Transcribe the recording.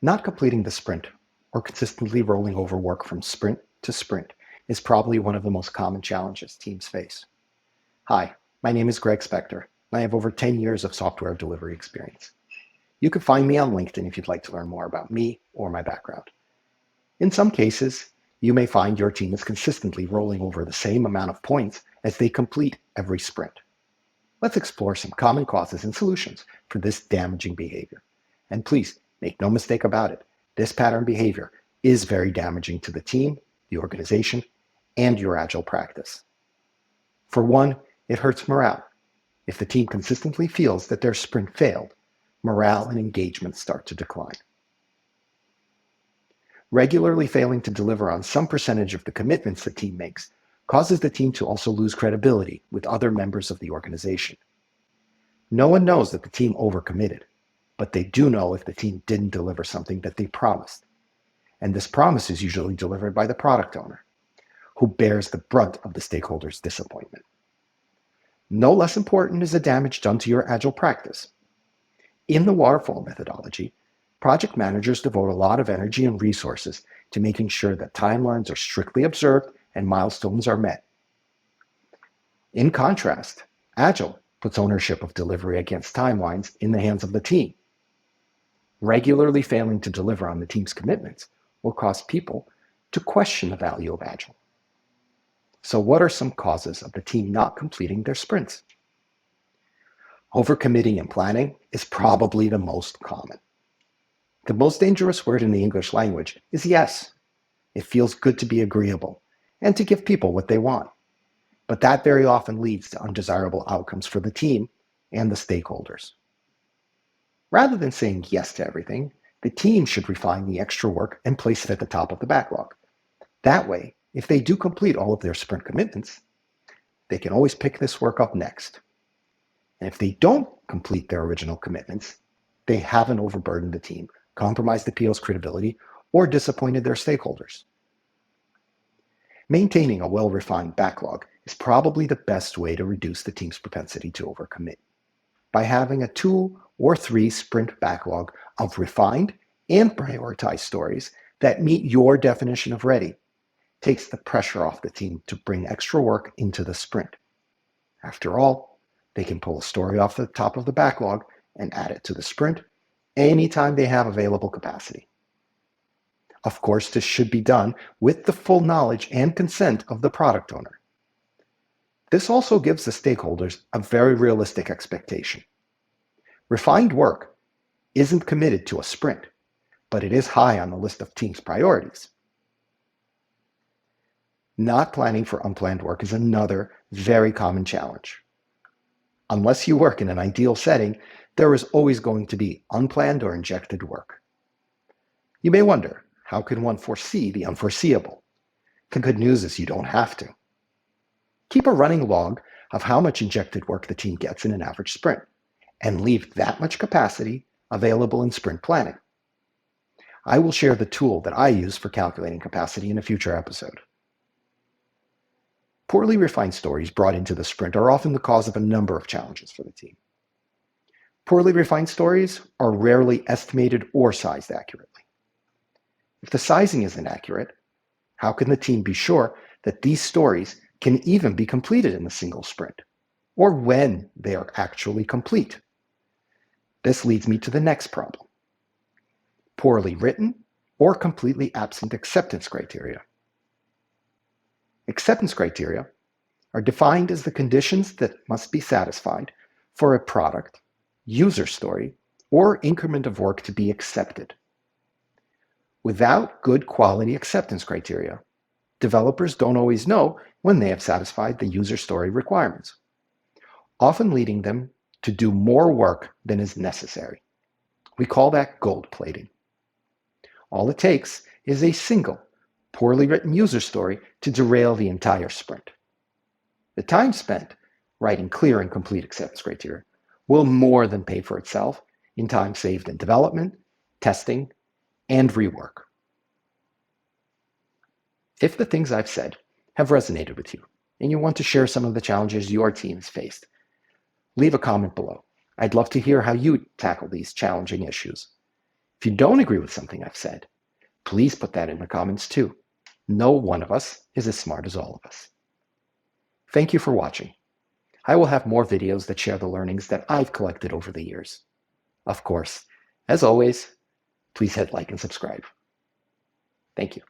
Not completing the sprint or consistently rolling over work from sprint to sprint is probably one of the most common challenges teams face. Hi, my name is Greg Spector, and I have over 10 years of software delivery experience. You can find me on LinkedIn if you'd like to learn more about me or my background. In some cases, you may find your team is consistently rolling over the same amount of points as they complete every sprint. Let's explore some common causes and solutions for this damaging behavior. And please, make no mistake about it, this pattern behavior is very damaging to the team, the organization, and your Agile practice. For one, it hurts morale. If the team consistently feels that their sprint failed, morale and engagement start to decline. Regularly failing to deliver on some percentage of the commitments the team makes causes the team to also lose credibility with other members of the organization. No one knows that the team overcommitted, but they do know if the team didn't deliver something that they promised. And this promise is usually delivered by the product owner, who bears the brunt of the stakeholders' disappointment. No less important is the damage done to your Agile practice. In the waterfall methodology, project managers devote a lot of energy and resources to making sure that timelines are strictly observed and milestones are met. In contrast, Agile puts ownership of delivery against timelines in the hands of the team. Regularly failing to deliver on the team's commitments will cause people to question the value of Agile. So what are some causes of the team not completing their sprints? Overcommitting and planning is probably the most common. The most dangerous word in the English language is yes. It feels good to be agreeable and to give people what they want. But that very often leads to undesirable outcomes for the team and the stakeholders. Rather than saying yes to everything, the team should refine the extra work and place it at the top of the backlog. That way, if they do complete all of their sprint commitments, they can always pick this work up next. And if they don't complete their original commitments, they haven't overburdened the team, compromised the PO's credibility, or disappointed their stakeholders. Maintaining a well-refined backlog is probably the best way to reduce the team's propensity to overcommit. By having a 2 or 3 sprint backlog of refined and prioritized stories that meet your definition of ready, takes the pressure off the team to bring extra work into the sprint. After all, they can pull a story off the top of the backlog and add it to the sprint anytime they have available capacity. Of course, this should be done with the full knowledge and consent of the product owner. This also gives the stakeholders a very realistic expectation. Refined work isn't committed to a sprint, but it is high on the list of teams' priorities. Not planning for unplanned work is another very common challenge. Unless you work in an ideal setting, there is always going to be unplanned or injected work. You may wonder, how can one foresee the unforeseeable? The good news is you don't have to. Keep a running log of how much injected work the team gets in an average sprint, and leave that much capacity available in sprint planning. I will share the tool that I use for calculating capacity in a future episode. Poorly refined stories brought into the sprint are often the cause of a number of challenges for the team. Poorly refined stories are rarely estimated or sized accurately. If the sizing is inaccurate, how can the team be sure that these stories can even be completed in a single sprint, or when they are actually complete? This leads me to the next problem: poorly written or completely absent acceptance criteria. Acceptance criteria are defined as the conditions that must be satisfied for a product, user story, or increment of work to be accepted. Without good quality acceptance criteria, developers don't always know when they have satisfied the user story requirements, often leading them to do more work than is necessary. We call that gold plating. All it takes is a single, poorly written user story to derail the entire sprint. The time spent writing clear and complete acceptance criteria will more than pay for itself in time saved in development, testing, and rework. If the things I've said have resonated with you and you want to share some of the challenges your team has faced, leave a comment below. I'd love to hear how you tackle these challenging issues. If you don't agree with something I've said, please put that in the comments too. No one of us is as smart as all of us. Thank you for watching. I will have more videos that share the learnings that I've collected over the years. Of course, as always, please hit like and subscribe. Thank you.